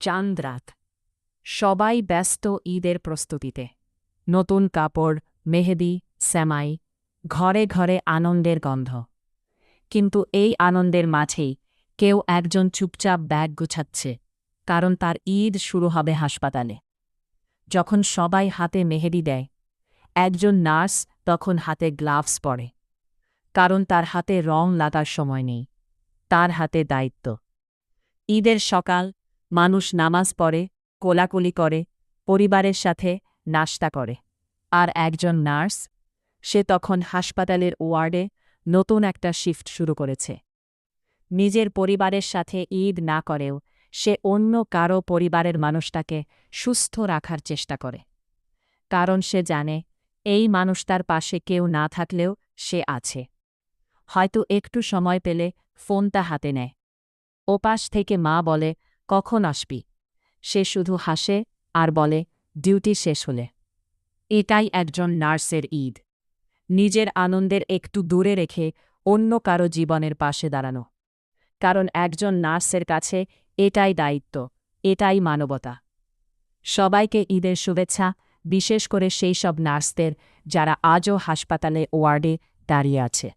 চাঁদ রাত। সবাই ব্যস্ত ঈদের প্রস্তুতিতে। নতুন কাপড়, মেহেদি, সেমাই, ঘরে ঘরে আনন্দের গন্ধ। কিন্তু এই আনন্দের মাঝেই কেউ একজন চুপচাপ ব্যাগ গুছাচ্ছে, কারণ তার ঈদ শুরু হবে হাসপাতালে। যখন সবাই হাতে মেহেদি দেয়, একজন নার্স তখন হাতে গ্লাভস পরে, কারণ তার হাতে রং লাগার সময় নেই, তার হাতে দায়িত্ব। ঈদের সকাল, মানুষ নামাজ পড়ে, কোলাকুলি করে, পরিবারের সাথে নাশতা করে। আর একজন নার্স, সে তখন হাসপাতালের ওয়ার্ডে নতুন একটা শিফট শুরু করেছে। নিজের পরিবারের সাথে ঈদ না করেও সে অন্য কারো পরিবারের মানুষটাকে সুস্থ রাখার চেষ্টা করে, কারণ সে জানে এই মানুষটার পাশে কেউ না থাকলেও সে আছে। হয়তো একটু সময় পেলে ফোনটা হাতে নেয়। ওপাশ থেকে মা বলে, কখন আসবি? সে শুধু হাসে আর বলে, ডিউটি শেষ হলে। এটাই একজন নার্সের ঈদ, নিজের আনন্দের একটু দূরে রেখে অন্য কারো জীবনের পাশে দাঁড়ানো। কারণ একজন নার্সের কাছে এটাই দায়িত্ব, এটাই মানবতা। সবাইকে ঈদের শুভেচ্ছা, বিশেষ করে সেই সব নার্সদের যারা আজও হাসপাতালে ওয়ার্ডে দাঁড়িয়ে আছে।